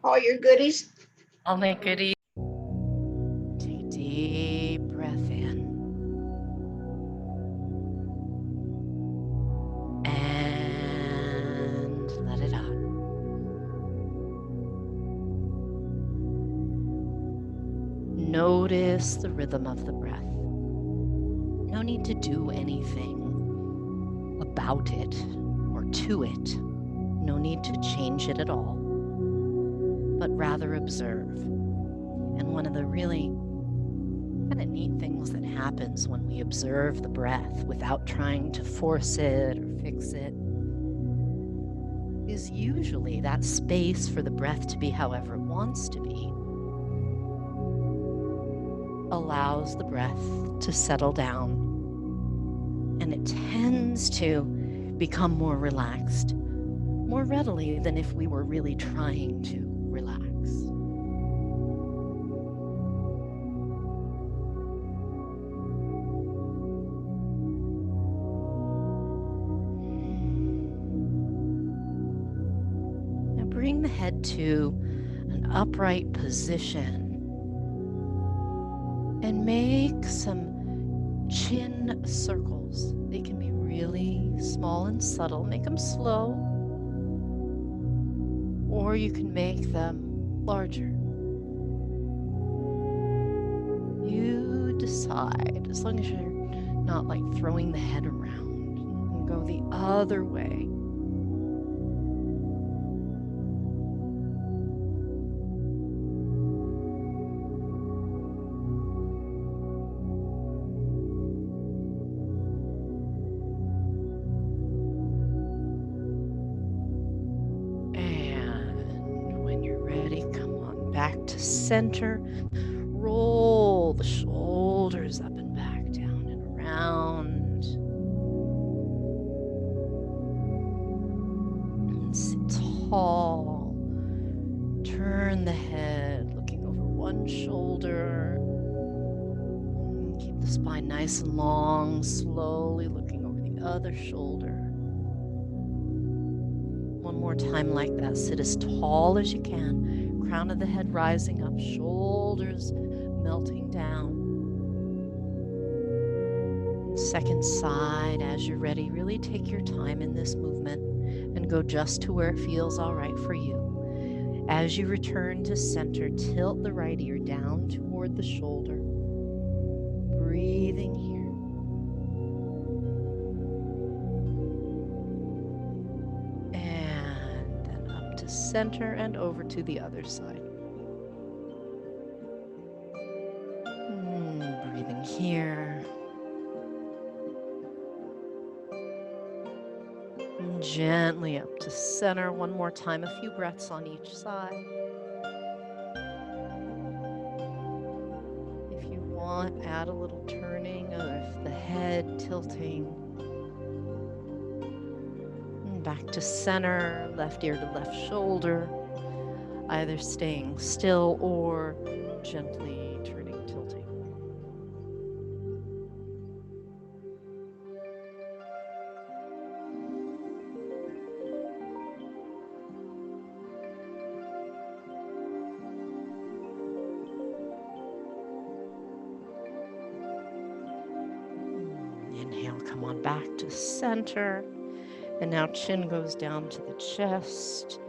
All your goodies. I'll make it easy. Take a deep breath in and let it out. Notice the rhythm of the breath. No need to do anything about it or to it. No need to change it at all, but rather observe. And one of the really kind of neat things that happens when we observe the breath without trying to force it or fix it is usually that space for the breath to be however it wants to be allows the breath to settle down, and it tends to become more relaxed more readily than if we were really trying to relax. Now bring the head to an upright position and make some chin circles. They can be really small and subtle. Make them slow, or you can make them larger. You decide, as long as you're not like throwing the head around. You can go the other way. And when you're ready, come on back to center. Roll the shoulders up and back, down and around. And sit tall. Turn the head, looking over one shoulder. Keep the spine nice and long, slowly looking over the other shoulder. One more time like that. Sit as tall as you can. Crown of the head rising up, shoulders melting down. Second side, as you're ready, really take your time in this movement and go just to where it feels all right for you. As you return to center, tilt the right ear down toward the shoulder. Breathing here. And then up to center and over to the other side. Breathing here. And gently up to center one more time, a few breaths on each side. If you want, add a little turning of the head, tilting. And back to center, left ear to left shoulder, either staying still or gently turning, tilting. Inhale, come on back to center. And now chin goes down to the chest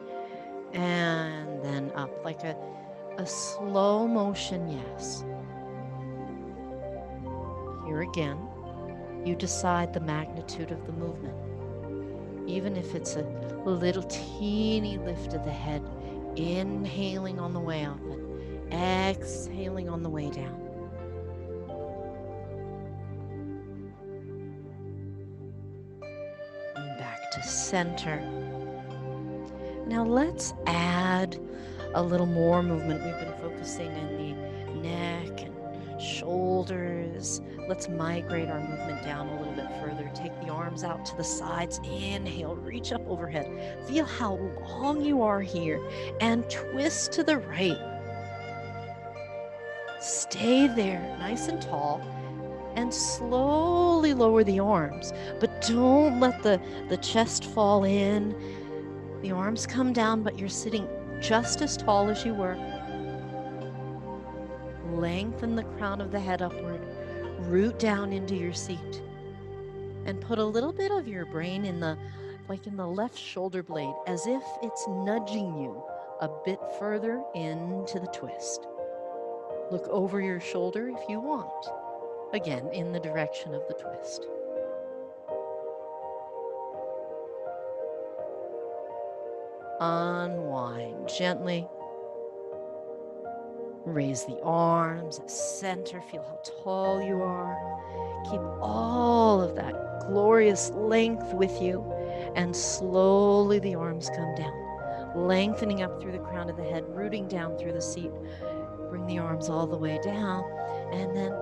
and then up like a slow motion yes. Here again, you decide the magnitude of the movement. Even if it's a little teeny lift of the head, inhaling on the way up and exhaling on the way down. And back to center. Now let's add a little more movement. We've been focusing in the neck and shoulders. Let's migrate our movement down a little bit further. Take the arms out to the sides. Inhale, reach up overhead. Feel how long you are here and twist to the right. Stay there, nice and tall, and slowly lower the arms. But don't let the chest fall in. The arms come down, but you're sitting just as tall as you were. Lengthen the crown of the head upward, root down into your seat, and put a little bit of your brain in the left shoulder blade, as if it's nudging you a bit further into the twist. Look over your shoulder if you want, again in the direction of the twist. Unwind gently. Raise the arms at center. Feel how tall you are. Keep all of that glorious length with you. And slowly the arms come down, lengthening up through the crown of the head, rooting down through the seat. Bring the arms all the way down. And then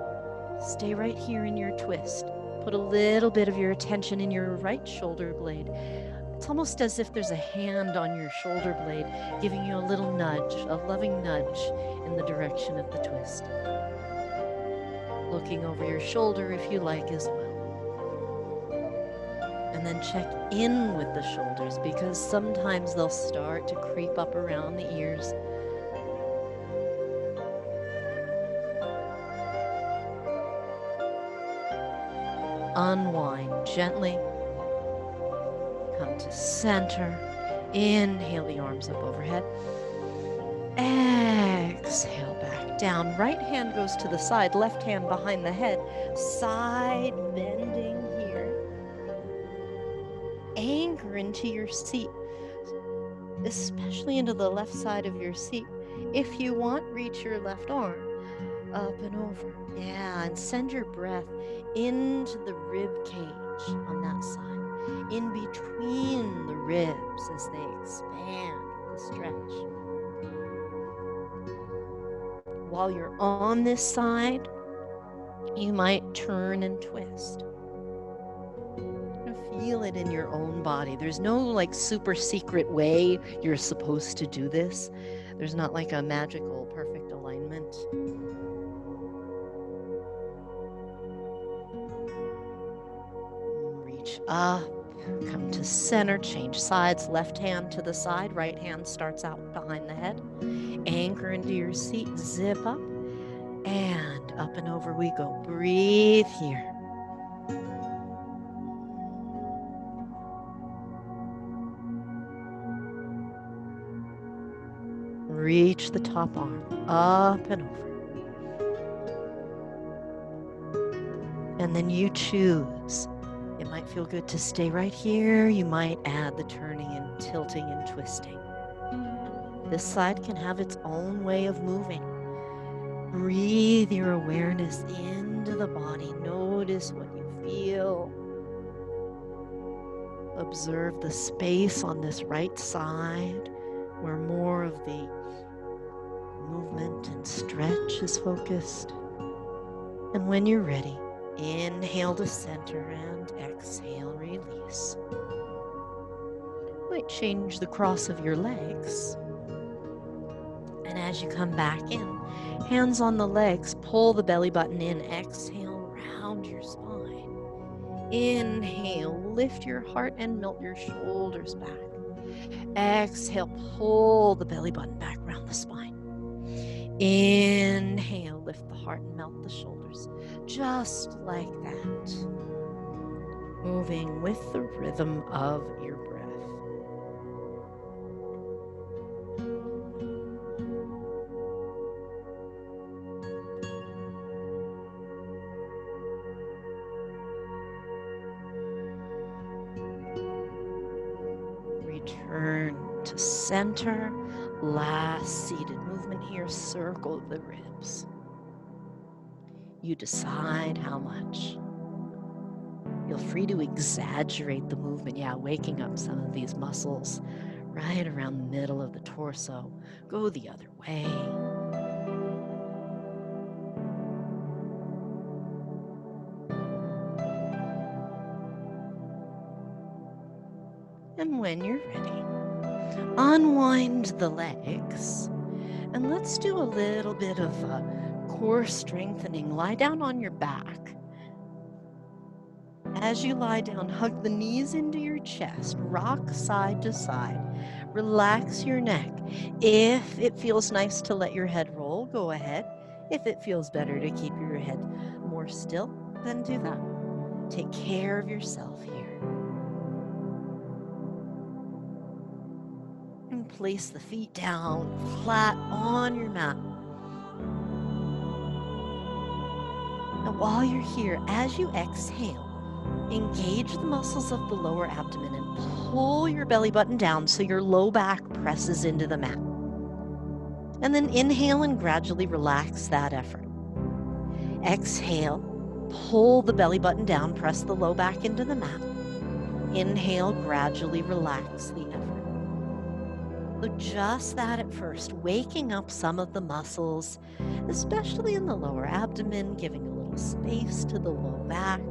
stay right here in your twist. Put a little bit of your attention in your right shoulder blade. It's almost as if there's a hand on your shoulder blade giving you a little nudge, a loving nudge in the direction of the twist. Looking over your shoulder if you like as well. And then check in with the shoulders, because sometimes they'll start to creep up around the ears. Unwind gently. Come to center. Inhale the arms up overhead. Exhale back down. Right hand goes to the side, left hand behind the head. Side bending here. Anchor into your seat, especially into the left side of your seat. If you want, reach your left arm up and over. Yeah, and send your breath into the rib cage on that side, in between the ribs as they expand with the stretch. While you're on this side, you might turn and twist. Feel it in your own body. There's no super secret way you're supposed to do this. There's not like a magical perfect alignment. Reach up, come to center, change sides, left hand to the side, right hand starts out behind the head. Anchor into your seat, zip up, and up and over we go. Breathe here. Reach the top arm, up and over. And then you choose. It might feel good to stay right here. You might add the turning and tilting and twisting. This side can have its own way of moving. Breathe your awareness into the body. Notice what you feel. Observe the space on this right side where more of the movement and stretch is focused. And when you're ready, inhale to center and exhale, release. Might change the cross of your legs. And as you come back in, hands on the legs, pull the belly button in, exhale, round your spine. Inhale, lift your heart and melt your shoulders back. Exhale, pull the belly button back around the spine. Inhale, lift the heart and melt the shoulders. Just like that. Moving with the rhythm of your breath. Return to center. Last seated movement here, circle the ribs. You decide how much. Feel free to exaggerate the movement. Yeah, waking up some of these muscles right around the middle of the torso. Go the other way. And when you're ready, unwind the legs. And let's do a little bit of core strengthening. Lie down on your back. As you lie down, hug the knees into your chest. Rock side to side. Relax your neck. If it feels nice to let your head roll, go ahead. If it feels better to keep your head more still, then do that. Take care of yourself here. And place the feet down flat on your mat. And while you're here, as you exhale, engage the muscles of the lower abdomen and pull your belly button down so your low back presses into the mat. And then inhale and gradually relax that effort. Exhale, pull the belly button down, press the low back into the mat. Inhale, gradually relax the effort. So just that at first, waking up some of the muscles, especially in the lower abdomen, giving a little space to the low back.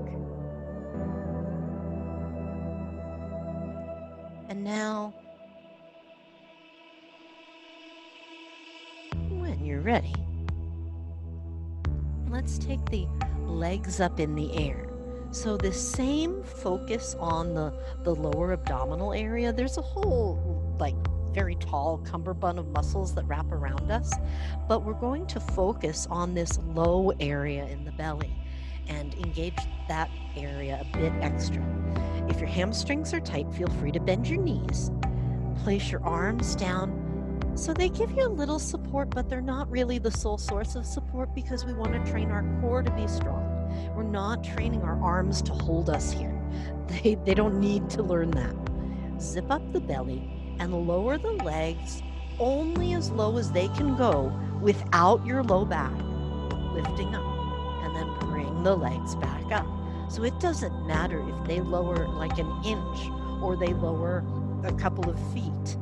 And now, when you're ready, let's take the legs up in the air. So the same focus on the lower abdominal area. There's a whole very tall cummerbund of muscles that wrap around us, but we're going to focus on this low area in the belly and engage that area a bit extra. If your hamstrings are tight, feel free to bend your knees. Place your arms down so they give you a little support, but they're not really the sole source of support because we want to train our core to be strong. We're not training our arms to hold us here. They don't need to learn that. Zip up the belly and lower the legs only as low as they can go without your low back lifting up, and then bring the legs back up. So it doesn't matter if they lower like an inch or they lower a couple of feet.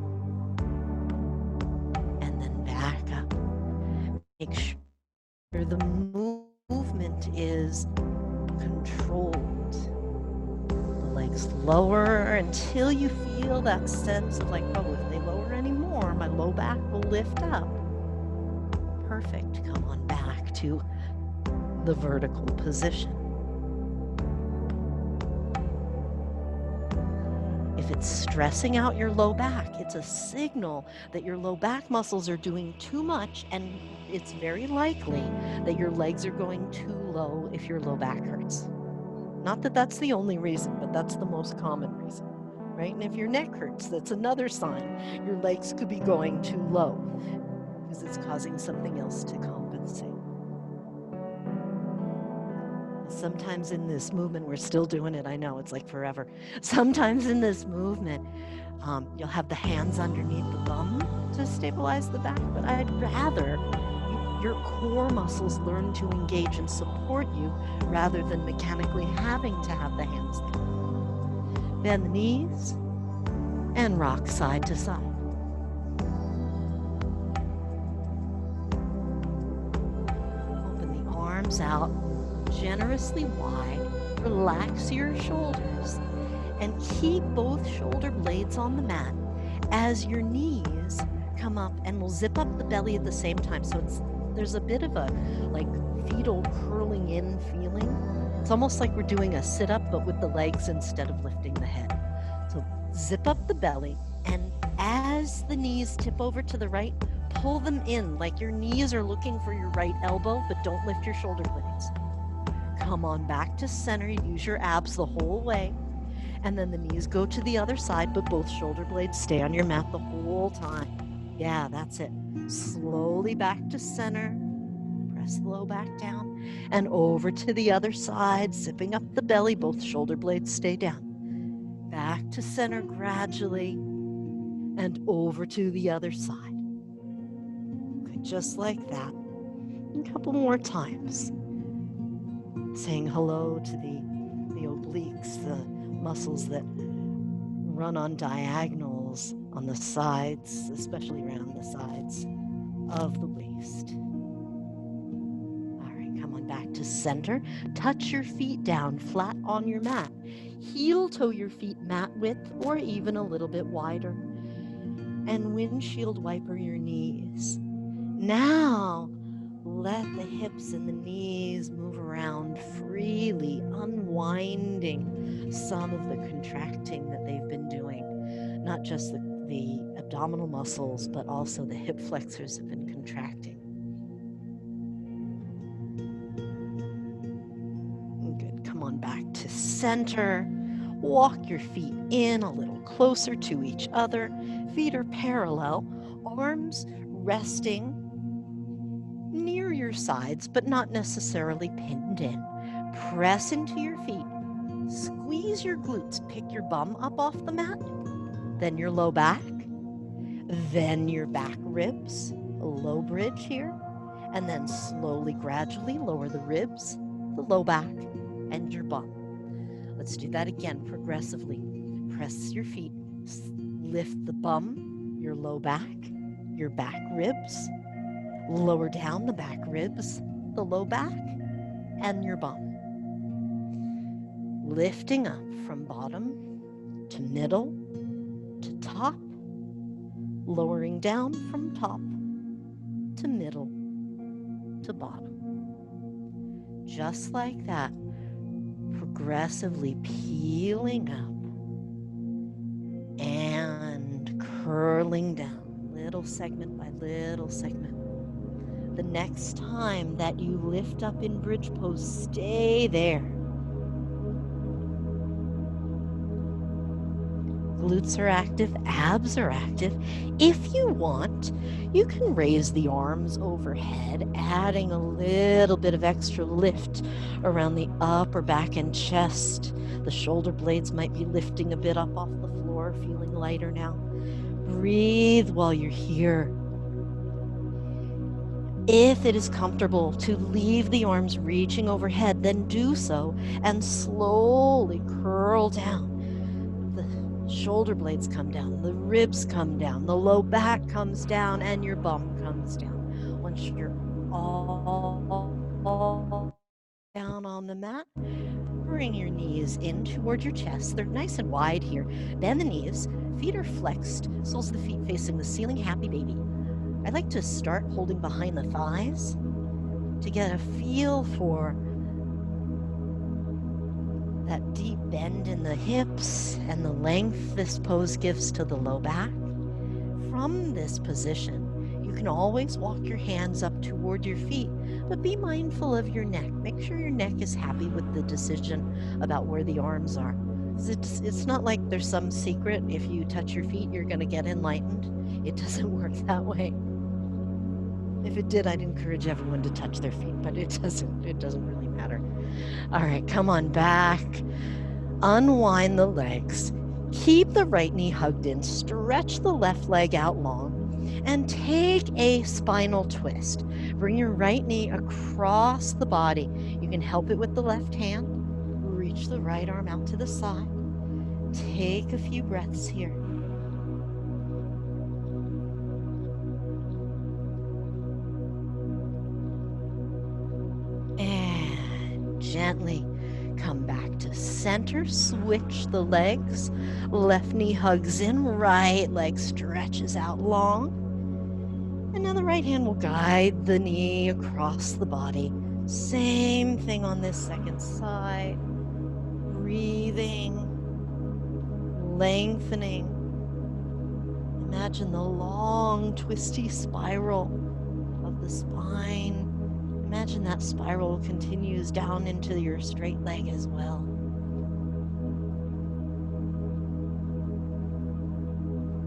And then back up. Make sure the movement is controlled. The legs lower until you feel that sense of if they lower anymore, my low back will lift up. Perfect. Come on back to the vertical position. If it's stressing out your low back, it's a signal that your low back muscles are doing too much, and it's very likely that your legs are going too low if your low back hurts. Not that that's the only reason, but that's the most common reason, right? And if your neck hurts, that's another sign your legs could be going too low because it's causing something else to compensate. Sometimes in this movement, we're still doing it. I know it's like forever. Sometimes in this movement, you'll have the hands underneath the bum to stabilize the back, but I'd rather your core muscles learn to engage and support you rather than mechanically having to have the hands there. Bend the knees and rock side to side. Open the arms out generously wide. Relax your shoulders and keep both shoulder blades on the mat as your knees come up, and we'll zip up the belly at the same time. So there's a bit of a fetal curling in feeling. It's almost like we're doing a sit-up, but with the legs instead of lifting the head. So zip up the belly, and as the knees tip over to the right, pull them in like your knees are looking for your right elbow, but don't lift your shoulder blades. Come on back to center. Use your abs the whole way. And then the knees go to the other side, but both shoulder blades stay on your mat the whole time. Yeah, that's it. Slowly back to center. Press the low back down. And over to the other side, zipping up the belly. Both shoulder blades stay down. Back to center gradually. And over to the other side. Good, just like that. A couple more times. Saying hello to the obliques, the muscles that run on diagonals on the sides, especially around the sides of the waist. All right, come on back to center. Touch your feet down flat on your mat. Heel toe your feet mat width or even a little bit wider. And windshield wiper your knees. Now, let the hips and the knees move around freely, unwinding some of the contracting that they've been doing. Not just the abdominal muscles, but also the hip flexors have been contracting. Good. Come on back to center. Walk your feet in a little closer to each other. Feet are parallel, arms resting near your sides, but not necessarily pinned in. Press into your feet. Squeeze your glutes. Pick your bum up off the mat, then your low back, then your back ribs, a low bridge here, and then slowly, gradually lower the ribs, the low back, and your bum. Let's do that again progressively. Press your feet, lift the bum, your low back, your back ribs, lower down the back ribs, the low back, and your bum. Lifting up from bottom to middle to top, lowering down from top to middle to bottom. Just like that, progressively peeling up and curling down, little segment by little segment. The next time that you lift up in bridge pose, stay there. Glutes are active, abs are active. If you want, you can raise the arms overhead, adding a little bit of extra lift around the upper back and chest. The shoulder blades might be lifting a bit up off the floor, feeling lighter now. Breathe while you're here. If it is comfortable to leave the arms reaching overhead, then do so and slowly curl down. The shoulder blades come down, the ribs come down, the low back comes down, and your bum comes down. Once you're all down on the mat, bring your knees in toward your chest. They're nice and wide here. Bend the knees, feet are flexed, soles of the feet facing the ceiling, happy baby. I like to start holding behind the thighs to get a feel for that deep bend in the hips and the length this pose gives to the low back. From this position, you can always walk your hands up toward your feet, but be mindful of your neck. Make sure your neck is happy with the decision about where the arms are. It's not like there's some secret, if you touch your feet, you're going to get enlightened. It doesn't work that way. If it did, I'd encourage everyone to touch their feet, but it doesn't really matter. All right, come on back. Unwind the legs. Keep the right knee hugged in. Stretch the left leg out long and take a spinal twist. Bring your right knee across the body. You can help it with the left hand. Reach the right arm out to the side. Take a few breaths here. And gently come back to center. Switch the legs. Left knee hugs in, right leg stretches out long. And now the right hand will guide the knee across the body. Same thing on this second side. Breathing, lengthening. Imagine the long, twisty spiral of the spine. Imagine that spiral continues down into your straight leg as well.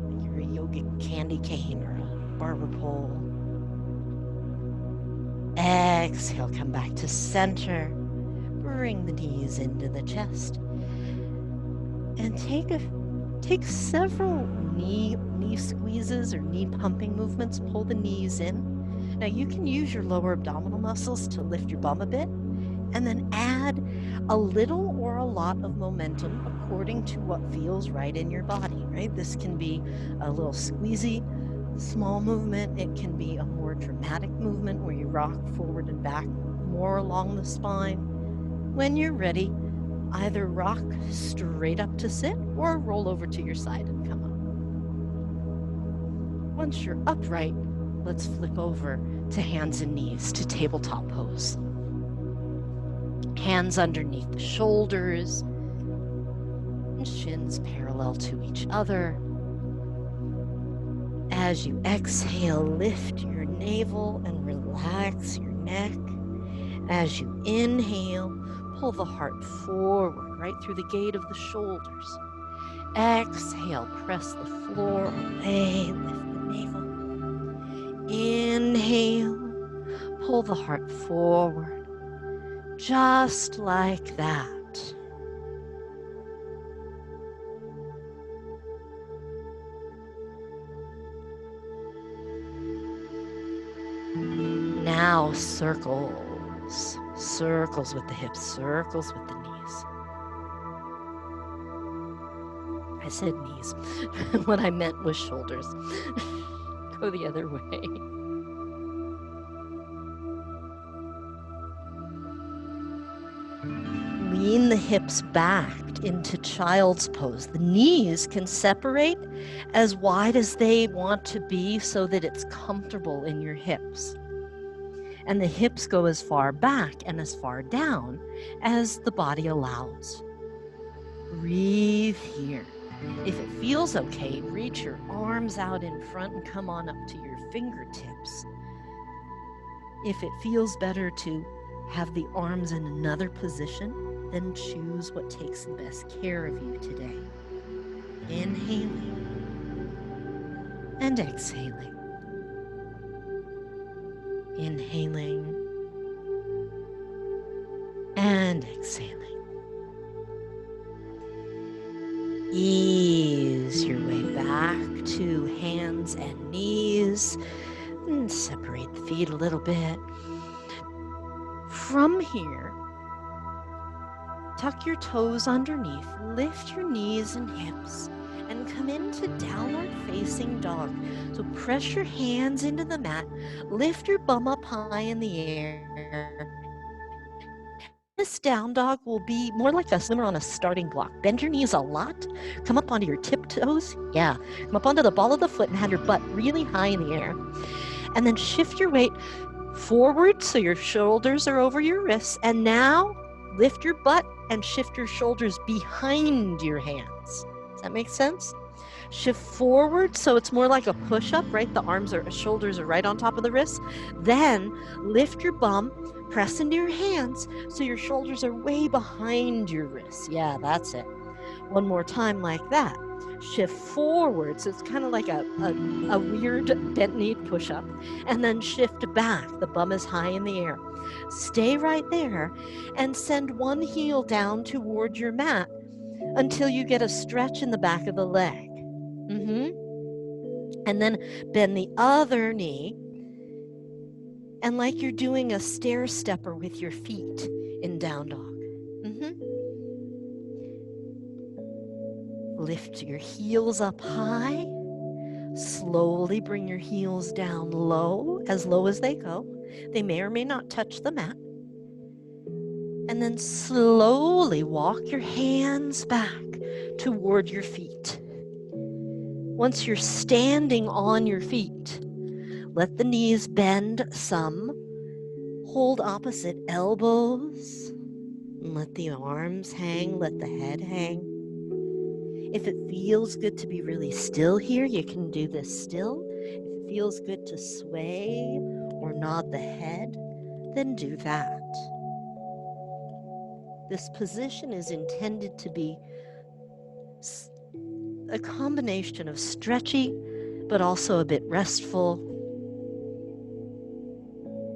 Like you're a yogic candy cane or a barber pole. Exhale, come back to center. Bring the knees into the chest. And take several knee squeezes or knee pumping movements. Pull the knees in. Now you can use your lower abdominal muscles to lift your bum a bit, and then add a little or a lot of momentum according to what feels right in your body, right? This can be a little squeezy, small movement. It can be a more dramatic movement where you rock forward and back more along the spine. When you're ready, either rock straight up to sit or roll over to your side and come up. Once you're upright, let's flip over to hands and knees, to tabletop pose. Hands underneath the shoulders, and shins parallel to each other. As you exhale, lift your navel and relax your neck. As you inhale, pull the heart forward right through the gate of the shoulders. Exhale, press the floor away, lift the navel. Inhale, pull the heart forward, just like that. Now circles, circles with the hips, circles with the knees. I said knees. What I meant was shoulders. Go the other way. Lean the hips back into child's pose. The knees can separate as wide as they want to be so that it's comfortable in your hips. And the hips go as far back and as far down as the body allows. Breathe here. If it feels okay, reach your arms out in front and come on up to your fingertips. If it feels better to have the arms in another position, then choose what takes the best care of you today. Inhaling and exhaling. Inhaling and exhaling. Ease your way back to hands and knees and separate the feet a little bit. From here, tuck your toes underneath, lift your knees and hips, and come into downward facing dog. So press your hands into the mat, lift your bum up high in the air. This down dog will be more like a swimmer on a starting block. Bend your knees a lot, come up onto your tiptoes. Yeah, come up onto the ball of the foot and have your butt really high in the air. And then shift your weight forward so your shoulders are over your wrists. And now lift your butt and shift your shoulders behind your hands. Does that make sense? Shift forward so it's more like a push-up, right? The shoulders are right on top of the wrists. Then lift your bum, press into your hands so your shoulders are way behind your wrists. Yeah, that's it. One more time like that. Shift forward so it's kind of like a weird bent-kneed push-up. And then shift back. The bum is high in the air. Stay right there and send one heel down toward your mat until you get a stretch in the back of the leg. And then bend the other knee, and like you're doing a stair stepper with your feet in down dog. Lift your heels up high. Slowly bring your heels down low as they go. They may or may not touch the mat. And then slowly walk your hands back toward your feet. Once you're standing on your feet, let the knees bend some. Hold opposite elbows. And let the arms hang, let the head hang. If it feels good to be really still here, you can do this still. If it feels good to sway or nod the head, then do that. This position is intended to be a combination of stretchy, but also a bit restful.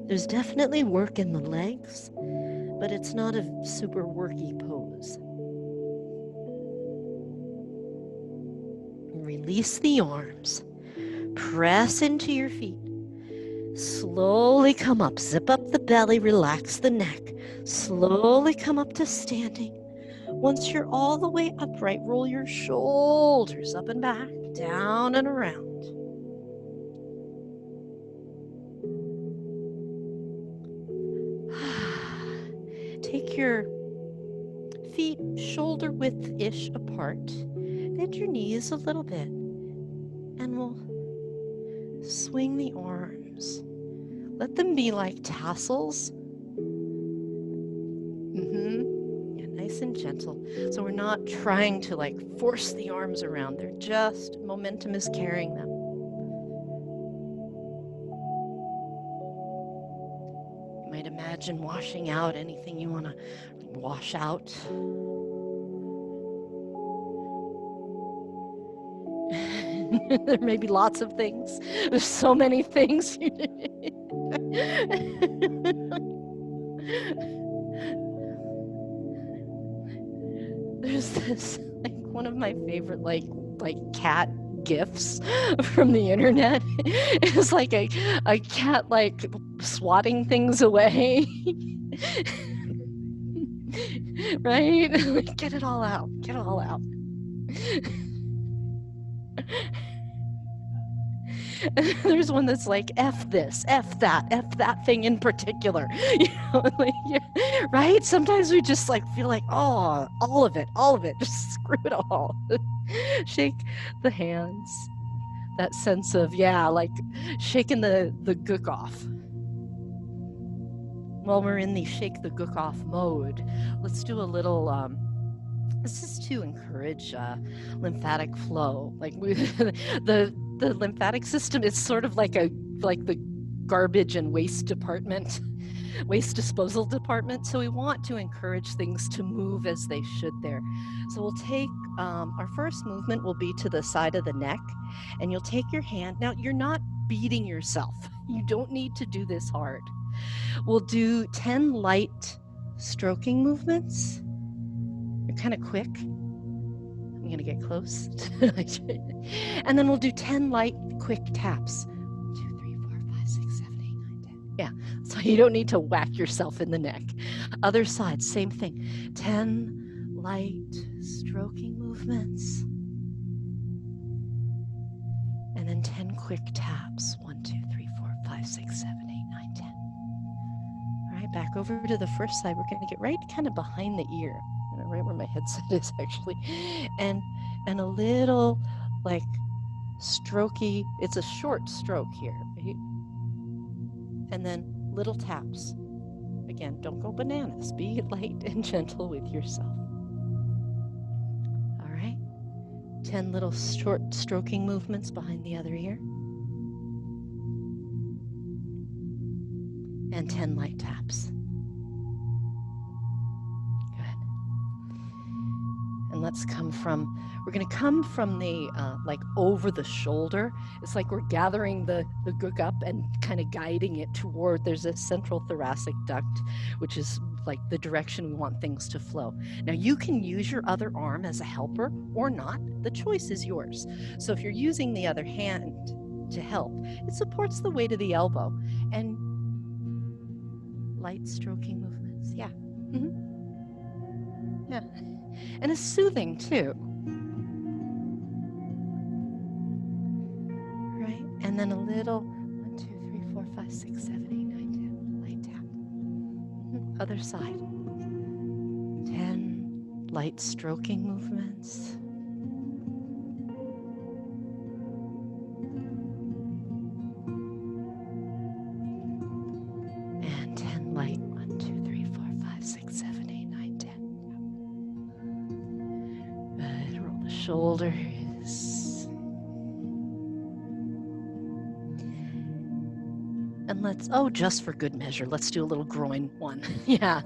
There's definitely work in the legs, but it's not a super worky pose. Release the arms. Press into your feet. Slowly come up. Zip up the belly. Relax the neck. Slowly come up to standing. Once you're all the way upright, roll your shoulders up and back, down and around. Take your feet shoulder width-ish apart. Bend your knees a little bit, and we'll swing the arms. Let them be like tassels. Yeah, nice and gentle. So we're not trying to like force the arms around. They're just, momentum is carrying them. Imagine washing out anything you want to wash out. There may be lots of things. There's so many things. There's this, like, one of my favorite like cat gifs from the internet is like a cat like swatting things away. Right? Get it all out. Get it all out. There's one that's like, F this, F that thing in particular. You know, like, yeah, right? Sometimes we just like feel like, oh, all of it, just screw it all. Shake the hands. That sense of, yeah, like shaking the gook off. While we're in the shake the gook off mode, let's do a little, this is to encourage lymphatic flow. Like the lymphatic system is sort of like the garbage and waste department, waste disposal department. So we want to encourage things to move as they should there. So we'll take, our first movement will be to the side of the neck, and you'll take your hand. Now, you're not beating yourself. You don't need to do this hard. We'll do 10 light stroking movements. They're kind of quick. I'm going to get close. And then we'll do 10 light, quick taps. 2, 3, 4, 5, 6, 7, 8, 9, 10. Yeah, so you don't need to whack yourself in the neck. Other side, same thing. 10 light stroking movements. And then 10 quick taps. 1, 2, 3, 4, 5, 6, 7, 8, 9, 10. All right, back over to the first side. We're going to get right kind of behind the ear. Right where my headset is actually, and a little like strokey. It's a short stroke here, right? And then little taps. Again, don't go bananas. Be light and gentle with yourself. All right, 10 little short stroking movements behind the other ear, and 10 light taps. And let's come from, we're going to come from the, like over the shoulder. It's like we're gathering the gook up and kind of guiding it toward, there's a central thoracic duct, which is like the direction we want things to flow. Now you can use your other arm as a helper or not. The choice is yours. So if you're using the other hand to help, it supports the weight of the elbow. And light stroking movements, yeah. Mm-hmm. Yeah. And it's soothing too. Right? And then a little 1, 2, 3, 4, 5, 6, 7, 8, 9, 10. Light tap. Other side. 10 light stroking movements. And 10 light. 1, 2, 3, 4, 5, 6, 7, 8, 9, 10. Good. Roll the shoulders. And let's, just for good measure, let's do a little groin one. Yeah.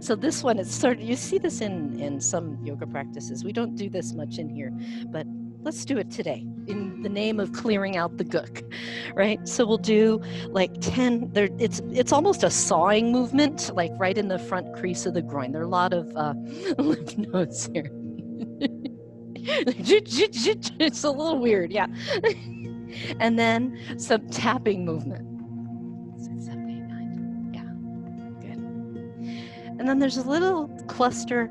So this one, it's sort of, you see this in some yoga practices. We don't do this much in here, but let's do it today in the name of clearing out the gook, right? So we'll do like 10, it's almost a sawing movement, like right in the front crease of the groin. There are a lot of lymph nodes here. It's a little weird, yeah. And then some tapping movement. 6, 7, 8, 9. Yeah, good. And then there's a little cluster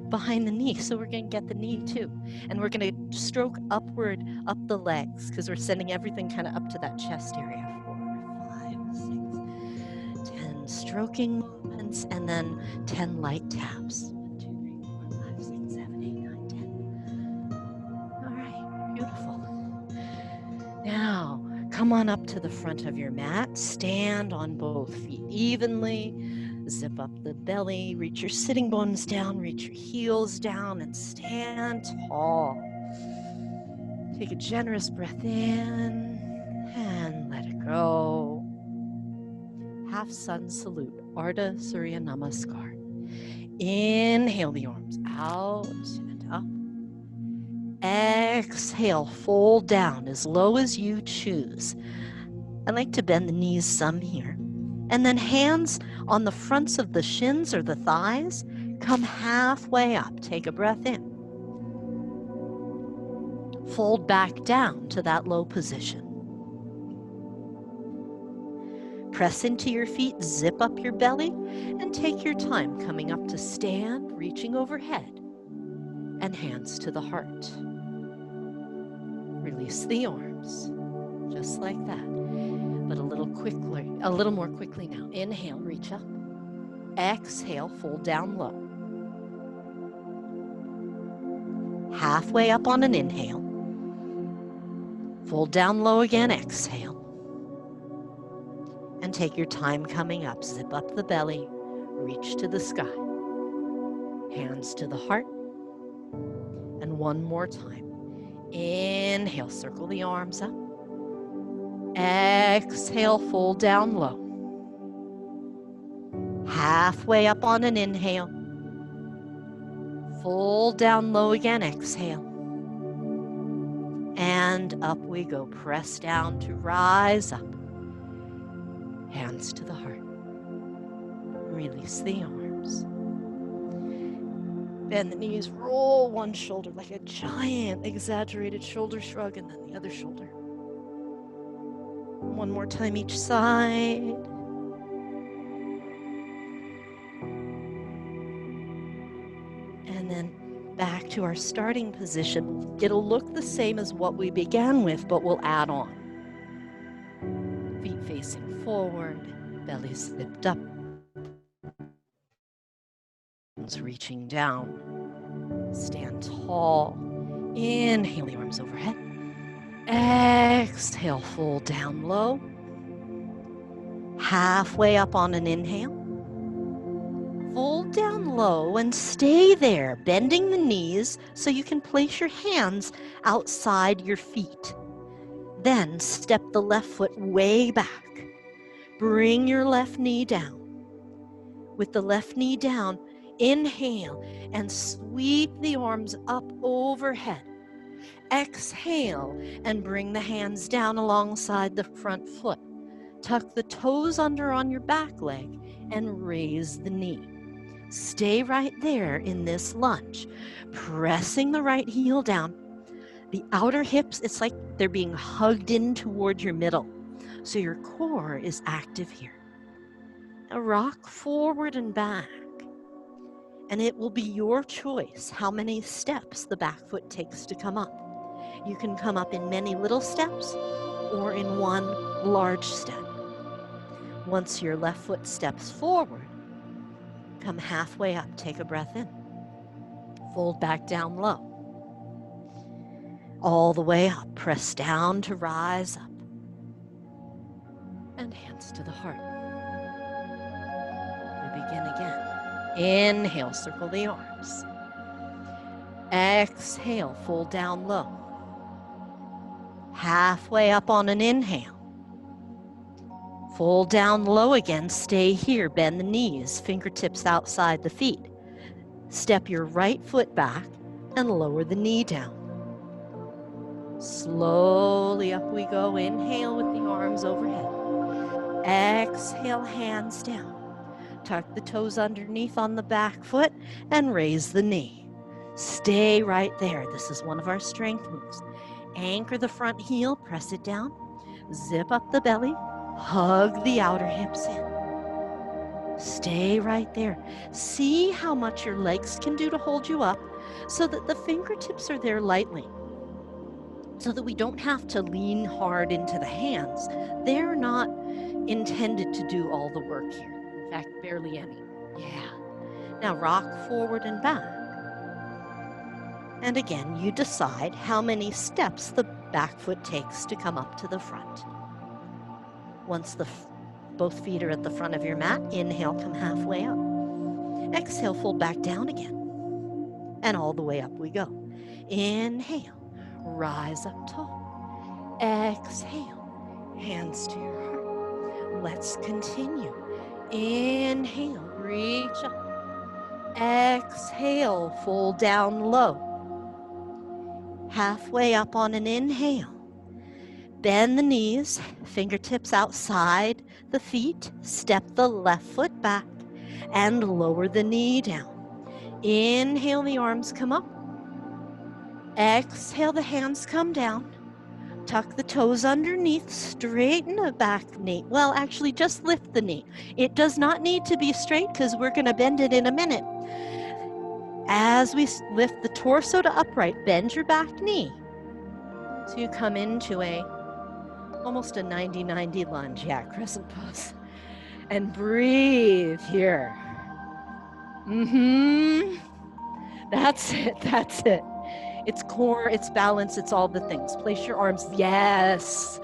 behind the knee, so we're going to get the knee too. And we're going to stroke upward up the legs because we're sending everything kind of up to that chest area. 4, 5, 6, 10 stroking movements, and then 10 light taps. 1, 2, 3, 4, 5, 6, 7, 8, 9, 10. All right, beautiful. Now, come on up to the front of your mat. Stand on both feet evenly. Zip up the belly. Reach your sitting bones down. Reach your heels down and stand tall. Take a generous breath in and let it go. half sun salute, Ardha Surya Namaskar. Inhale the arms out and up. Exhale, fold down as low as you choose. I like to bend the knees some here. And then hands on the fronts of the shins or the thighs, come halfway up. Take a breath in. Fold back down to that low position. Press into your feet, zip up your belly, and take your time coming up to stand, reaching overhead, and hands to the heart. Release the arms, just like that, but a little more quickly now. Inhale, reach up. Exhale, fold down low. Halfway up on an inhale. Fold down low again, exhale. And take your time coming up. Zip up the belly, reach to the sky. Hands to the heart. And one more time. Inhale, circle the arms up. Exhale, fold down low. Halfway up on an inhale. Fold down low again, exhale. And up we go. Press down to rise up. Hands to the heart. Release the arms. Bend the knees, roll one shoulder like a giant exaggerated shoulder shrug, and then the other shoulder. One more time each side. And then back to our starting position. It'll look the same as what we began with, but we'll add on. Feet facing forward, belly zipped up. Reaching down. Stand tall. Inhale the arms overhead. Exhale, fold down low. Halfway up on an inhale. Fold down low and stay there, bending the knees so you can place your hands outside your feet. Then step the left foot way back. Bring your left knee down. With the left knee down, inhale and sweep the arms up overhead. Exhale and bring the hands down alongside the front foot. Tuck the toes under on your back leg and raise the knee. Stay right there in this lunge, pressing the right heel down. The outer hips, it's like they're being hugged in toward your middle, so your core is active here. Now rock forward and back, and it will be your choice how many steps the back foot takes to come up. You can come up in many little steps or in one large step. Once your left foot steps forward, come halfway up, take a breath in. Fold back down low. All the way up, press down to rise up. And hands to the heart. We begin again. Inhale, circle the arms. Exhale, fold down low. Halfway up on an inhale. Fold down low again, stay here, bend the knees, fingertips outside the feet. Step your right foot back and lower the knee down. Slowly up we go, inhale with the arms overhead. Exhale, hands down. Tuck the toes underneath on the back foot and raise the knee. Stay right there. This is one of our strength moves. Anchor the front heel, press it down, zip up the belly, hug the outer hips in. Stay right there. See how much your legs can do to hold you up so that the fingertips are there lightly, so that we don't have to lean hard into the hands. They're not intended to do all the work here. In fact, barely any. Yeah. Now rock forward and back. And again, you decide how many steps the back foot takes to come up to the front. Once both feet are at the front of your mat, inhale, come halfway up. Exhale, fold back down again. And all the way up we go. Inhale, rise up tall. Exhale, hands to your heart. Let's continue. Inhale, reach up. Exhale, fold down low. Halfway up on an inhale. Bend the knees, fingertips outside the feet. Step the left foot back and lower the knee down. Inhale, the arms come up. Exhale, the hands come down. Tuck the toes underneath, straighten the back knee. Well, actually, just lift the knee. It does not need to be straight because we're going to bend it in a minute. As we lift the torso to upright, bend your back knee. So you come into almost a 90-90 lunge. Yeah, crescent pose. And breathe here. That's it, that's it. It's core, it's balance, it's all the things. Place your arms, yes.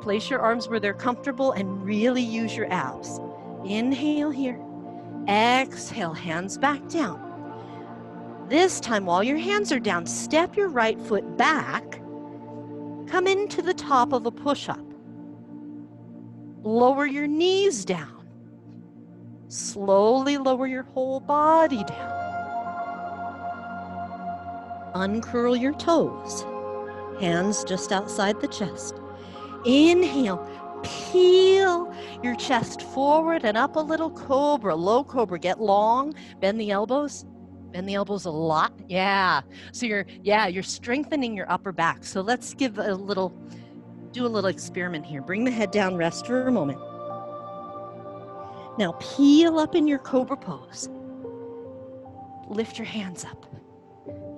Place your arms where they're comfortable and really use your abs. Inhale here. Exhale, hands back down. This time, while your hands are down, step your right foot back. Come into the top of a push-up. Lower your knees down. Slowly lower your whole body down. Uncurl your toes. Hands just outside the chest. Inhale, peel your chest forward and up a little cobra, low cobra. Get long, bend the elbows. Bend the elbows a lot. Yeah. So you're strengthening your upper back. So let's do a little experiment here. Bring the head down, rest for a moment. Now peel up in your cobra pose. Lift your hands up.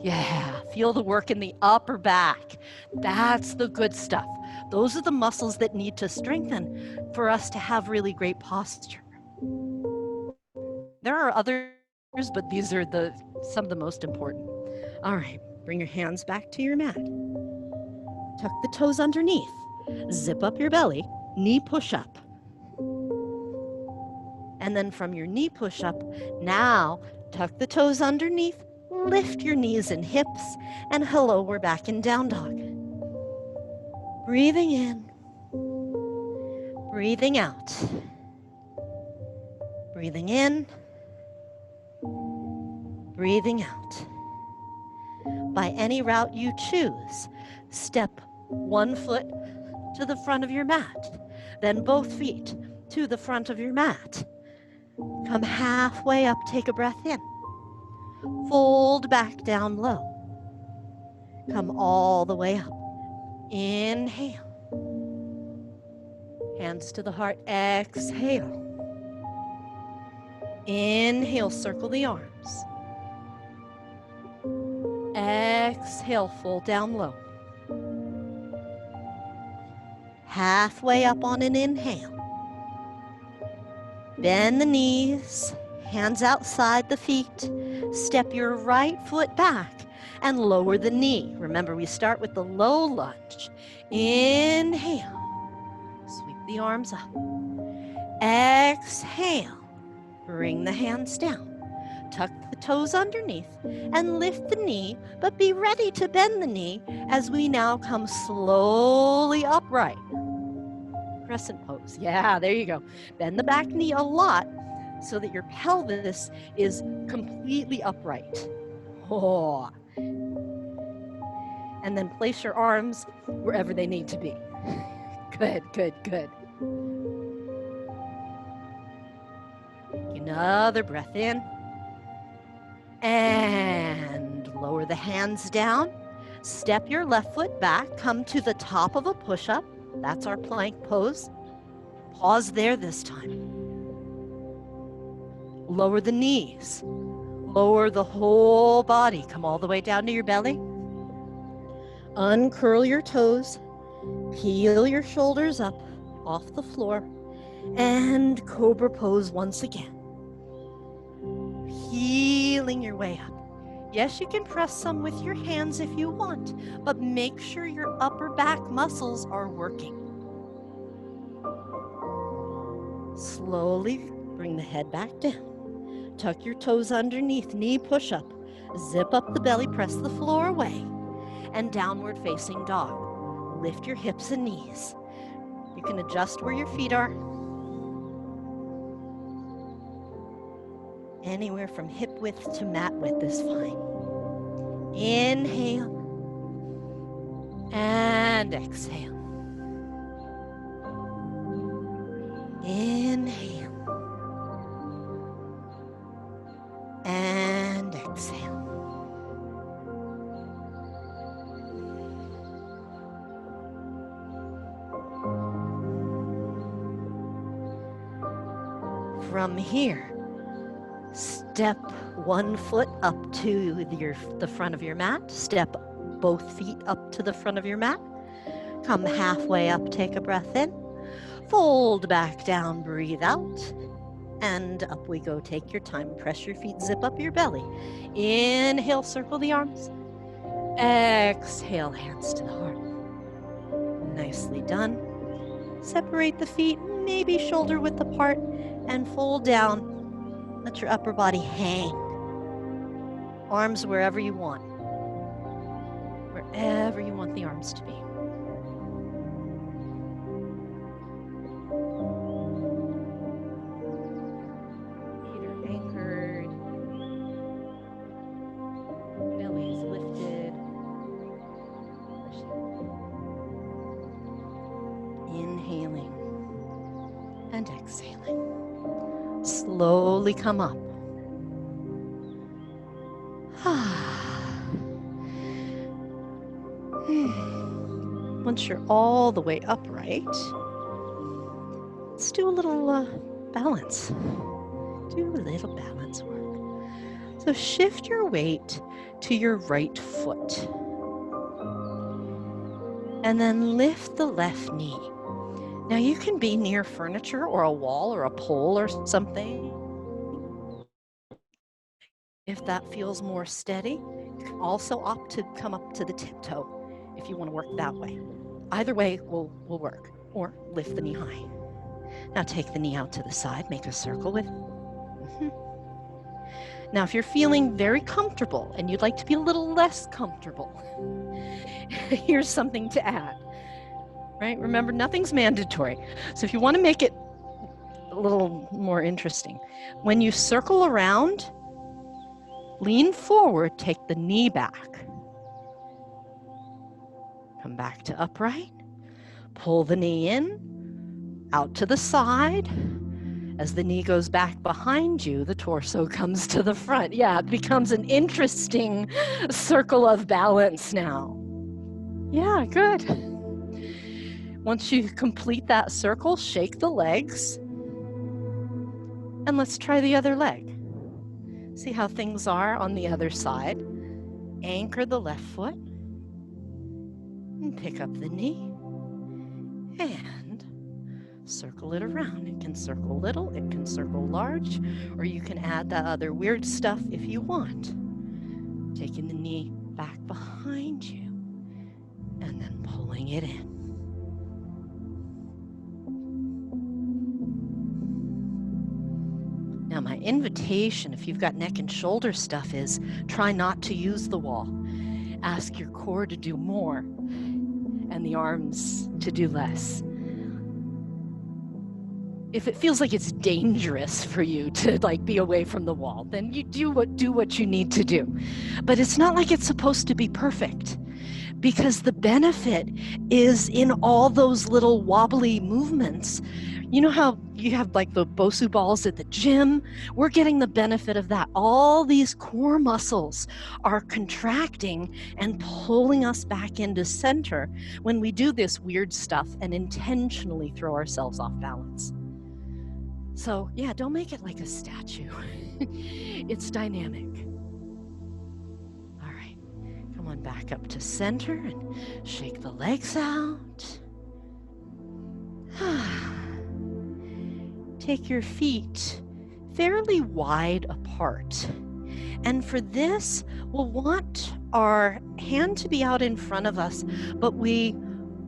Yeah, feel the work in the upper back. That's the good stuff. Those are the muscles that need to strengthen for us to have really great posture. There are others, but these are some of the most important. All right, bring your hands back to your mat. Tuck the toes underneath. Zip up your belly, knee push up. And then from your knee push up, now tuck the toes underneath, lift your knees and hips, and hello, we're back in down dog. Breathing in, breathing out. Breathing in, breathing out. By any route you choose, step one foot to the front of your mat, then both feet to the front of your mat. Come halfway up, take a breath in. Fold back down low. Come all the way up. Inhale. Hands to the heart. Exhale. Inhale, circle the arms. Exhale, fold down low. Halfway up on an inhale. Bend the knees, hands outside the feet. Step your right foot back and lower the knee. Remember, we start with the low lunge. Inhale. Sweep the arms up. Exhale. Bring the hands down. Tuck the toes underneath and lift the knee, but be ready to bend the knee as we now come slowly upright. Crescent pose. Yeah, there you go. Bend the back knee a lot so that your pelvis is completely upright. Oh. And then place your arms wherever they need to be. Good, good, good. Another breath in. And lower the hands down. Step your left foot back. Come to the top of a push-up. That's our plank pose. Pause there this time. Lower the knees. Lower the whole body. Come all the way down to your belly. Uncurl your toes. Peel your shoulders up off the floor. And cobra pose once again. Peeling your way up. Yes, you can press some with your hands if you want, but make sure your upper back muscles are working. Slowly bring the head back down. Tuck your toes underneath, knee push up. Zip up the belly, press the floor away, and downward facing dog. Lift your hips and knees. You can adjust where your feet are. Anywhere from hip width to mat width is fine. Inhale and exhale. Inhale and exhale. From here, step one foot up to the front of your mat. Step both feet up to the front of your mat. Come halfway up, take a breath in. Fold back down, breathe out. And up we go. Take your time. Press your feet, zip up your belly. Inhale, circle the arms. Exhale, hands to the heart. Nicely done. Separate the feet, maybe shoulder width apart, and fold down. Let your upper body hang. Arms wherever you want. Wherever you want the arms to be. Feet are anchored. Belly is lifted. Inhaling and exhaling. Slowly come up. Once you're all the way upright, let's do a little balance. Do a little balance work. So shift your weight to your right foot. And then lift the left knee. Now you can be near furniture or a wall or a pole or something. If that feels more steady, you can also opt to come up to the tiptoe if you want to work that way. Either way will work, or lift the knee high. Now take the knee out to the side, make a circle with. Now if you're feeling very comfortable and you'd like to be a little less comfortable, here's something to add. Right? Remember, nothing's mandatory. So if you want to make it a little more interesting, when you circle around, lean forward, take the knee back. Come back to upright. Pull the knee in, out to the side. As the knee goes back behind you, the torso comes to the front. Yeah, it becomes an interesting circle of balance now. Yeah, good. Once you complete that circle, shake the legs. And let's try the other leg. See how things are on the other side. Anchor the left foot. And pick up the knee. And circle it around. It can circle little, it can circle large, or you can add that other weird stuff if you want. Taking the knee back behind you and then pulling it in. Now my invitation, if you've got neck and shoulder stuff, is try not to use the wall. Ask your core to do more and the arms to do less. If it feels like it's dangerous for you to be away from the wall, then you do what you need to do. But it's not like it's supposed to be perfect, because the benefit is in all those little wobbly movements. You know how you have the Bosu balls at the gym? We're getting the benefit of that. All these core muscles are contracting and pulling us back into center when we do this weird stuff and intentionally throw ourselves off balance. So yeah, don't make it like a statue. It's dynamic. All right, come on back up to center and shake the legs out. Take your feet fairly wide apart. And for this, we'll want our hand to be out in front of us, but we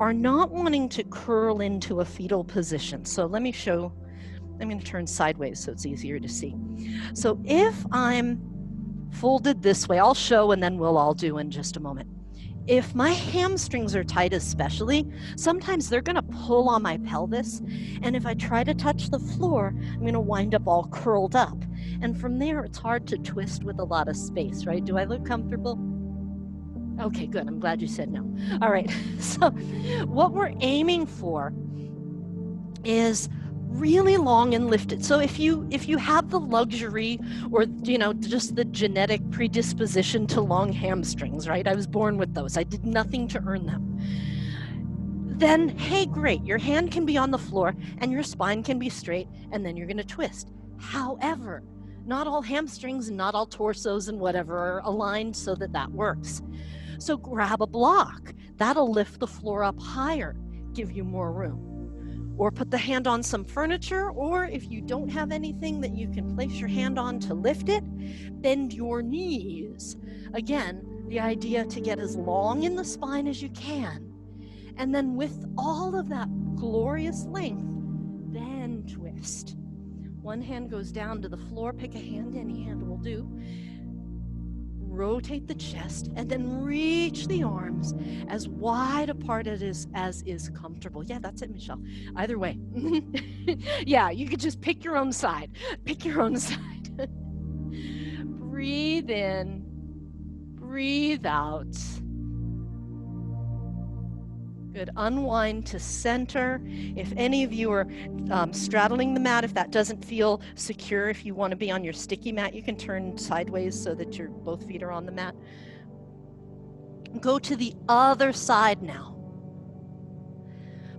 are not wanting to curl into a fetal position. So let me show. I'm going to turn sideways so it's easier to see. So if I'm folded this way, I'll show and then we'll all do in just a moment. If my hamstrings are tight especially, sometimes they're gonna pull on my pelvis, and if I try to touch the floor, I'm gonna wind up all curled up. And from there, it's hard to twist with a lot of space, right? Do I look comfortable? Okay, good. I'm glad you said no. All right, so what we're aiming for is really long and lifted. So if you have the luxury or just the genetic predisposition to long hamstrings, right? I was born with those. I did nothing to earn them. Then hey, great. Your hand can be on the floor and your spine can be straight, and then you're going to twist. However, not all hamstrings and not all torsos and whatever are aligned so that works. So grab a block. That'll lift the floor up higher, give you more room. Or put the hand on some furniture, or if you don't have anything that you can place your hand on to lift it, bend your knees. Again, the idea to get as long in the spine as you can. And then with all of that glorious length, then twist. One hand goes down to the floor, pick a hand, any hand will do. Rotate the chest and then reach the arms as wide apart as is comfortable. Yeah, that's it, Michelle. Either way. Yeah, you could just pick your own side. Pick your own side. Breathe in, breathe out. Good. Unwind to center. If any of you are straddling the mat, if that doesn't feel secure, if you want to be on your sticky mat, you can turn sideways so that your both feet are on the mat. Go to the other side now.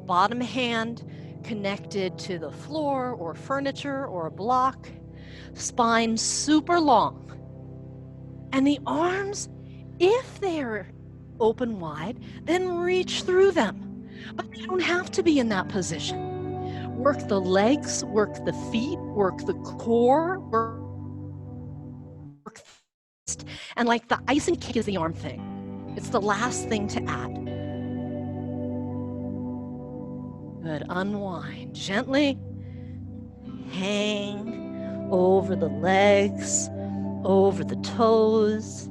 Bottom hand connected to the floor or furniture or a block. Spine super long. And the arms, if they're open wide, then reach through them. But they don't have to be in that position. Work the legs, work the feet, work the core, work the chest. And like the icing cake is the arm thing. It's the last thing to add. Good. Unwind gently. Hang over the legs, over the toes.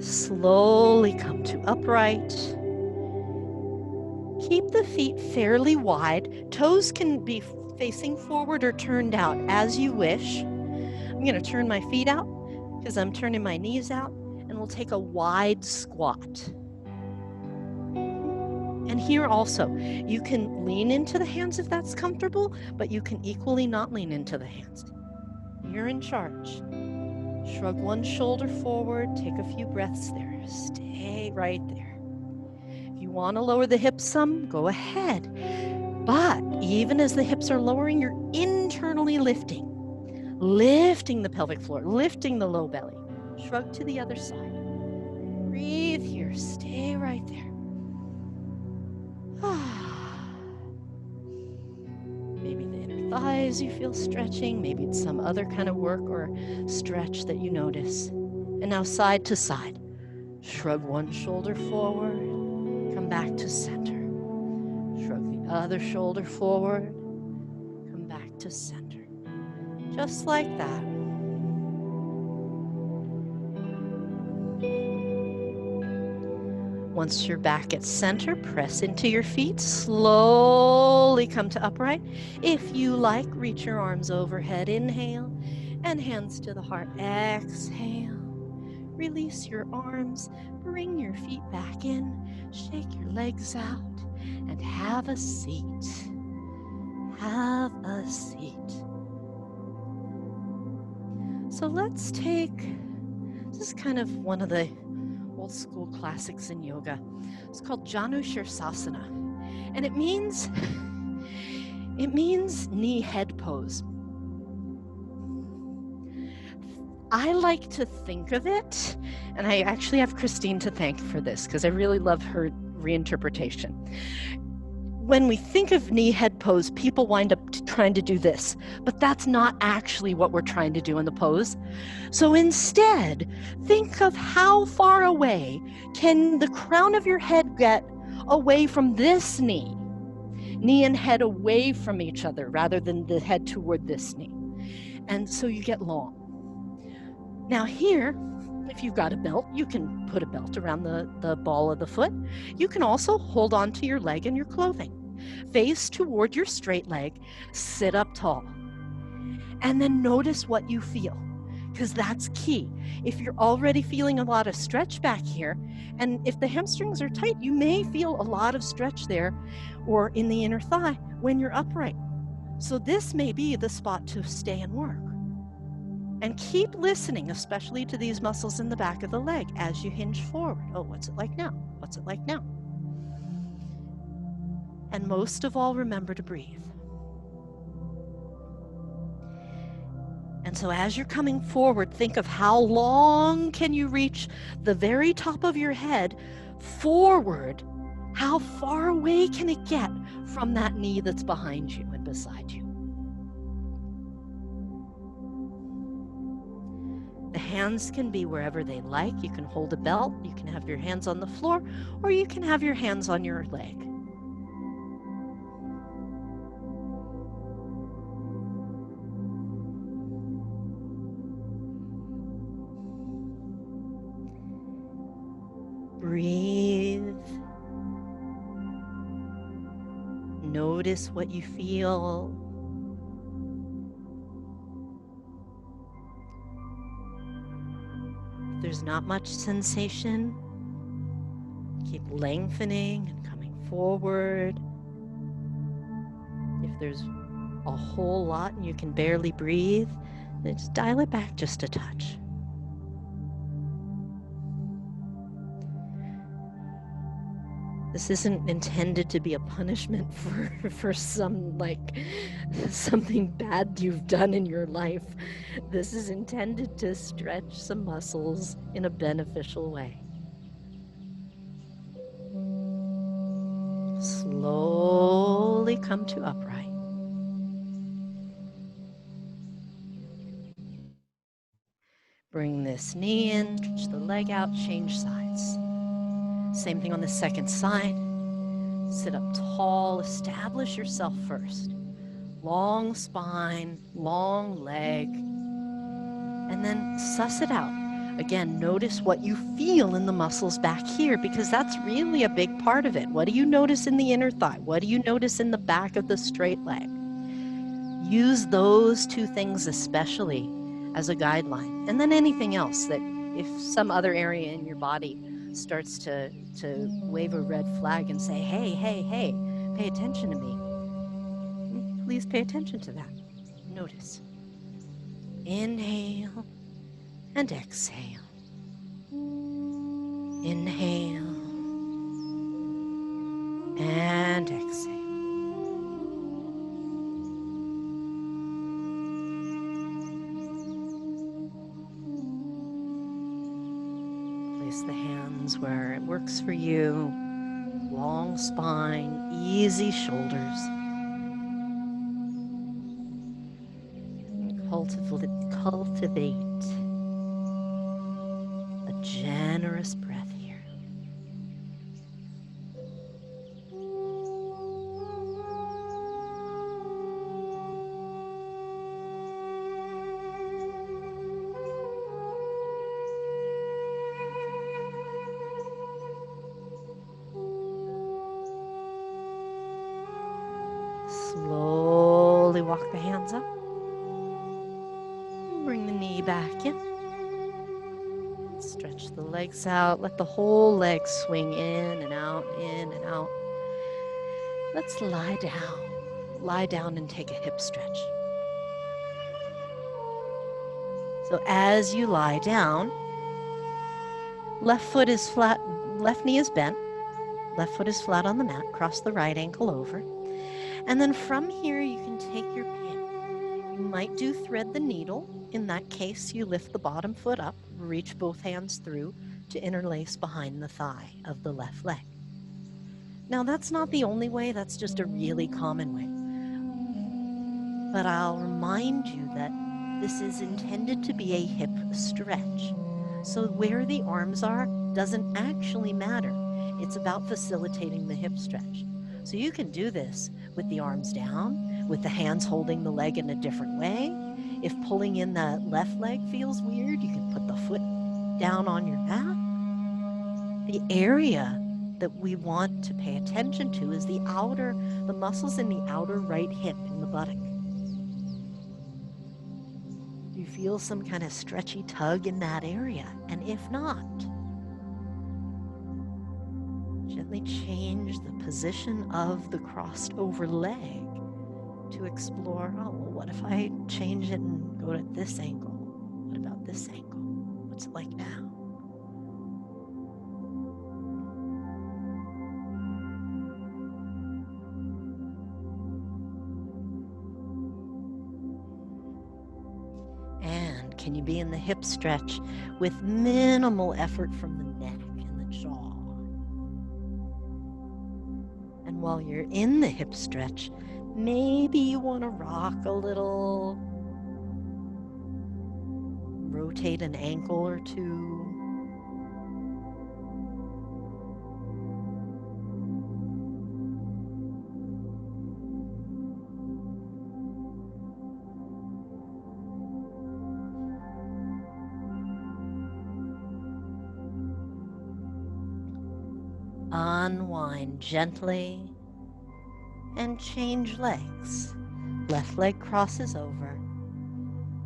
Slowly come to upright. Keep the feet fairly wide. Toes can be facing forward or turned out as you wish. I'm going to turn my feet out because I'm turning my knees out, and we'll take a wide squat. And here also, you can lean into the hands if that's comfortable, but you can equally not lean into the hands. You're in charge. Shrug one shoulder forward, take a few breaths there. Stay right there. If you want to lower the hips some, go ahead. But even as the hips are lowering, you're internally lifting. Lifting the pelvic floor, lifting the low belly. Shrug to the other side. Breathe here, stay right there. Maybe the inner thighs you feel stretching, maybe it's some other kind of work or stretch that you notice. And now side to side. Shrug one shoulder forward, come back to center. Shrug the other shoulder forward, come back to center. Just like that. Once you're back at center, press into your feet. Slowly come to upright. If you like, reach your arms overhead. Inhale, and hands to the heart. Exhale. Release your arms. Bring your feet back in. Shake your legs out, and have a seat. Have a seat. So let's take, this is kind of one of the old school classics in yoga. It's called Janu Shirsasana, and it means knee head pose. I like to think of it, and I actually have Christine to thank for this because I really love her reinterpretation. When we think of knee head pose, people wind up trying to do this, but that's not actually what we're trying to do in the pose. So instead, think of how far away can the crown of your head get away from this knee. Knee and head away from each other rather than the head toward this knee. And so you get long. Now here, If you've got a belt, you can put a belt around the ball of the foot. You can also hold on to your leg and your clothing. Face toward your straight leg, sit up tall. And then notice what you feel, because that's key. If you're already feeling a lot of stretch back here, and if the hamstrings are tight, you may feel a lot of stretch there or in the inner thigh when you're upright. So this may be the spot to stay and work. And keep listening, especially to these muscles in the back of the leg as you hinge forward. Oh, what's it like now? What's it like now? And most of all, remember to breathe. And so as you're coming forward, think of how long can you reach the very top of your head forward? How far away can it get from that knee that's behind you and beside you? The hands can be wherever they like. You can hold a belt, you can have your hands on the floor, or you can have your hands on your leg. Breathe. Notice what you feel. If there's not much sensation, keep lengthening and coming forward. If there's a whole lot and you can barely breathe, then just dial it back just a touch. This isn't intended to be a punishment for something bad you've done in your life. This is intended to stretch some muscles in a beneficial way. Slowly come to upright. Bring this knee in, stretch the leg out, change sides. Same thing on the second side. Sit up tall, establish yourself first. Long spine, long leg, and then suss it out. Again, notice what you feel in the muscles back here, because that's really a big part of it. What do you notice in the inner thigh? What do you notice in the back of the straight leg? Use those two things especially as a guideline. And then anything else that if some other area in your body starts to wave a red flag and say, hey, pay attention to me, please pay attention to that. Notice. Inhale and exhale. Inhale and exhale. Place the hands where it works for you. Long spine, easy shoulders. Cultivate a generous breath here. Slowly walk the hands up. Bring the knee back in. Stretch the legs out. Let the whole leg swing in and out, in and out. Let's lie down. Lie down and take a hip stretch. So as you lie down, left foot is flat, left knee is bent. Left foot is flat on the mat. Cross the right ankle over. And then from here, you can take your pin. You might do thread the needle. In that case, you lift the bottom foot up, reach both hands through to interlace behind the thigh of the left leg. Now, that's not the only way. That's just a really common way. But I'll remind you that this is intended to be a hip stretch. So where the arms are doesn't actually matter. It's about facilitating the hip stretch. So you can do this with the arms down, with the hands holding the leg in a different way. If pulling in the left leg feels weird, you can put the foot down on your mat, the area that we want to pay attention to is the muscles in the outer right hip in the buttock. Do you feel some kind of stretchy tug in that area? And if not, gently change the position of the crossed over leg to explore, oh, well, what if I change it and go to this angle? What about this angle? What's it like now? And can you be in the hip stretch with minimal effort from the neck and the jaw? And while you're in the hip stretch, maybe you want to rock a little, rotate an ankle or two. Unwind gently and change legs. Left leg crosses over,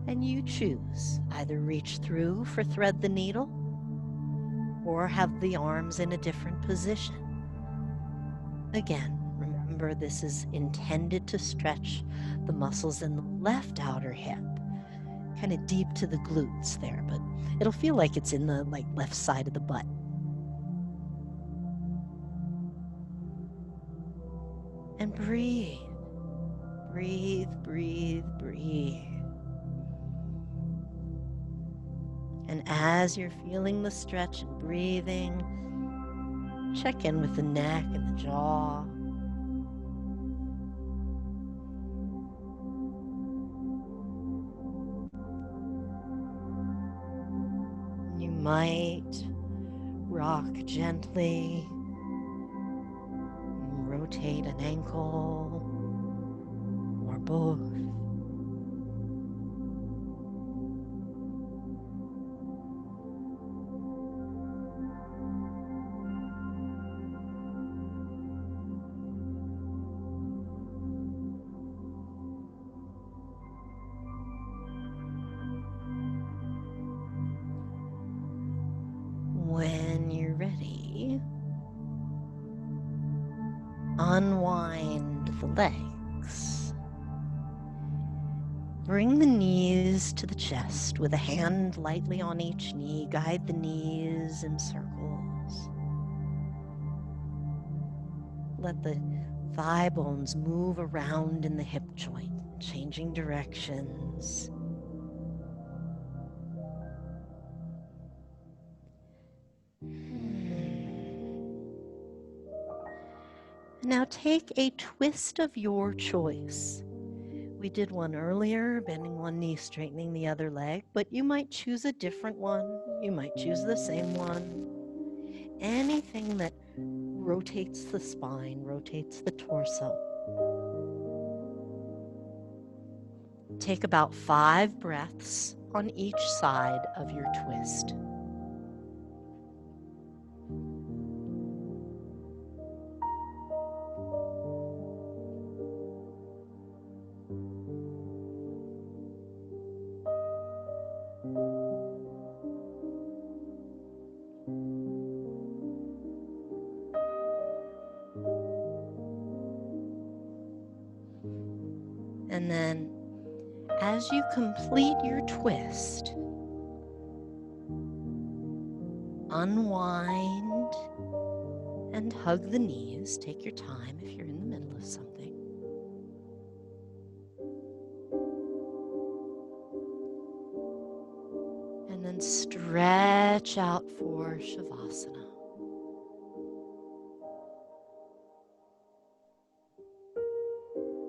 and you choose either reach through for thread the needle or have the arms in a different position. Again, remember this is intended to stretch the muscles in the left outer hip, kind of deep to the glutes there, but it'll feel like it's in the left side of the butt. And breathe, breathe, breathe, breathe. And as you're feeling the stretch and breathing, check in with the neck and the jaw. You might rock gently, rotate an ankle or both. When you're ready, unwind the legs. Bring the knees to the chest with a hand lightly on each knee. Guide the knees in circles. Let the thigh bones move around in the hip joint, changing directions. Now take a twist of your choice. We did one earlier, bending one knee, straightening the other leg, but you might choose a different one. You might choose the same one. Anything that rotates the spine, rotates the torso. Take about 5 breaths on each side of your twist. And then as you complete your twist, unwind and hug the knees. Take your time if you're in the middle of something. And then stretch out for Shavasana.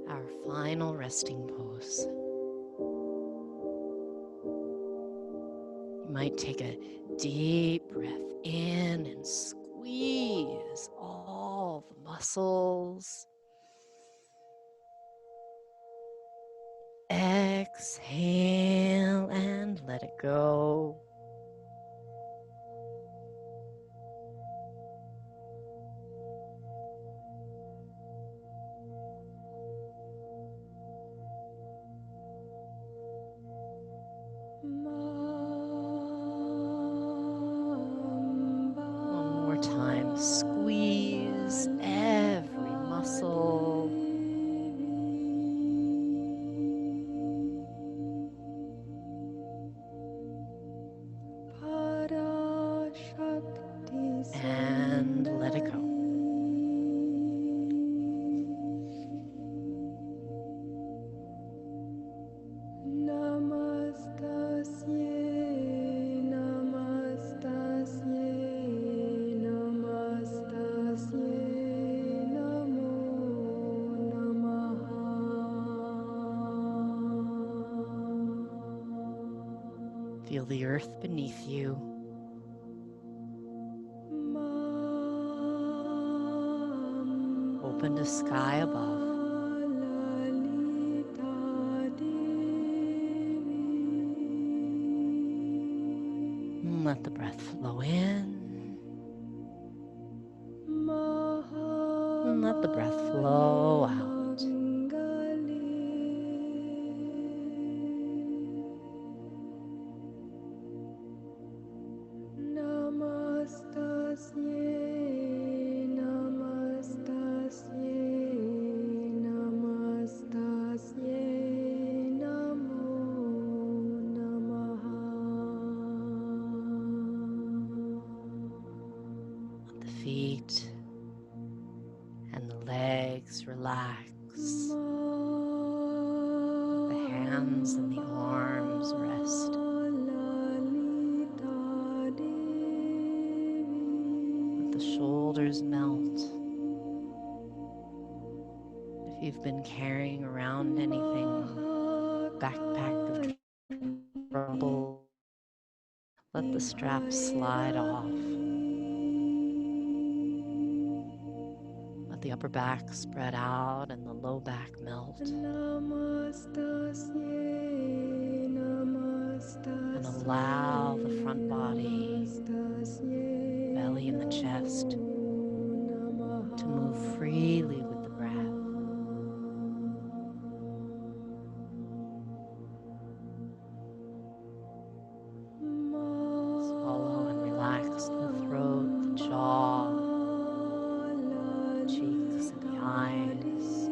Our final resting pose. You might take a deep breath in and squeeze all the muscles. Exhale and let it go. Squeeze every muscle. And let it go. Feel the earth beneath you. Open to sky above. And let the breath flow in. And let the breath flow out. Let the feet and the legs relax. Let the hands and the arms rest. Let the shoulders melt. If you've been carrying around anything, backpack of trouble, let the straps slide off. Let the upper back spread out and the low back melt. And allow the front body, belly and the chest to move freely with the breath. Swallow and relax the throat, the jaw, the cheeks and the eyes.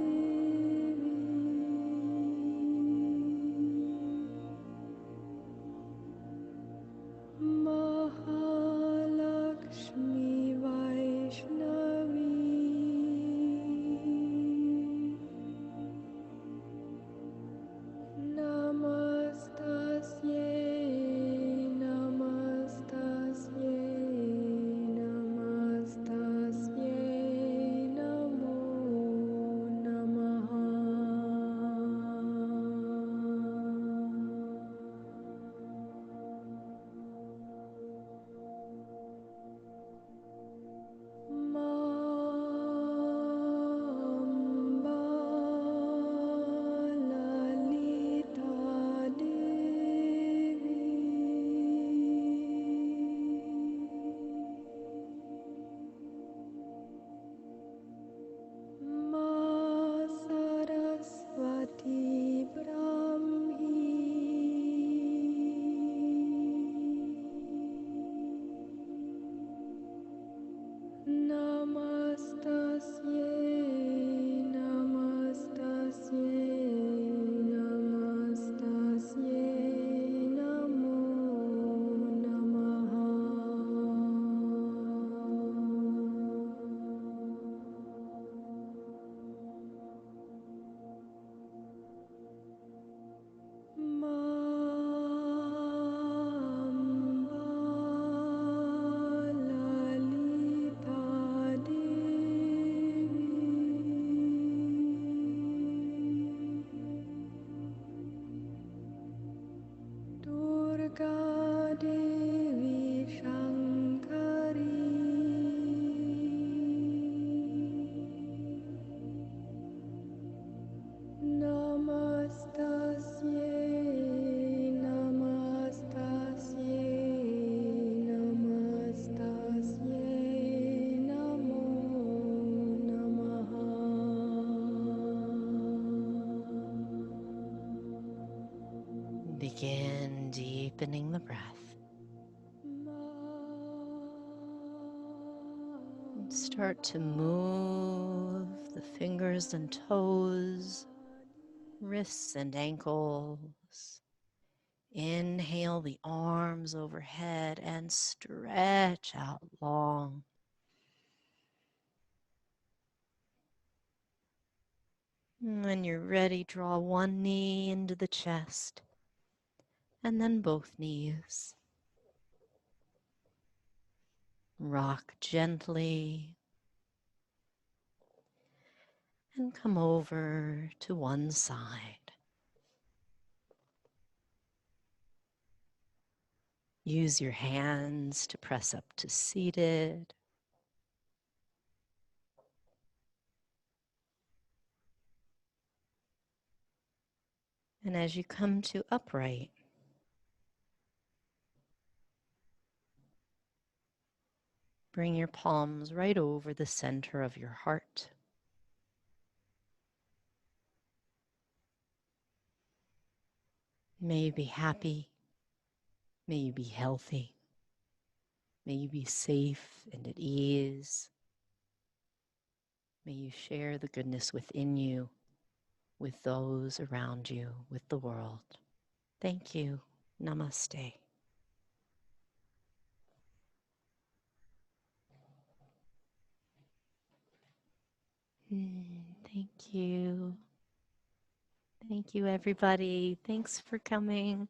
Begin deepening the breath. Start to move the fingers and toes, wrists and ankles. Inhale the arms overhead and stretch out long. And when you're ready, draw one knee into the chest and then both knees. Rock gently and come over to one side. Use your hands to press up to seated. And as you come to upright, bring your palms right over the center of your heart. May you be happy. May you be healthy. May you be safe and at ease. May you share the goodness within you with those around you, with the world. Thank you. Namaste. Thank you. Thank you, everybody. Thanks for coming.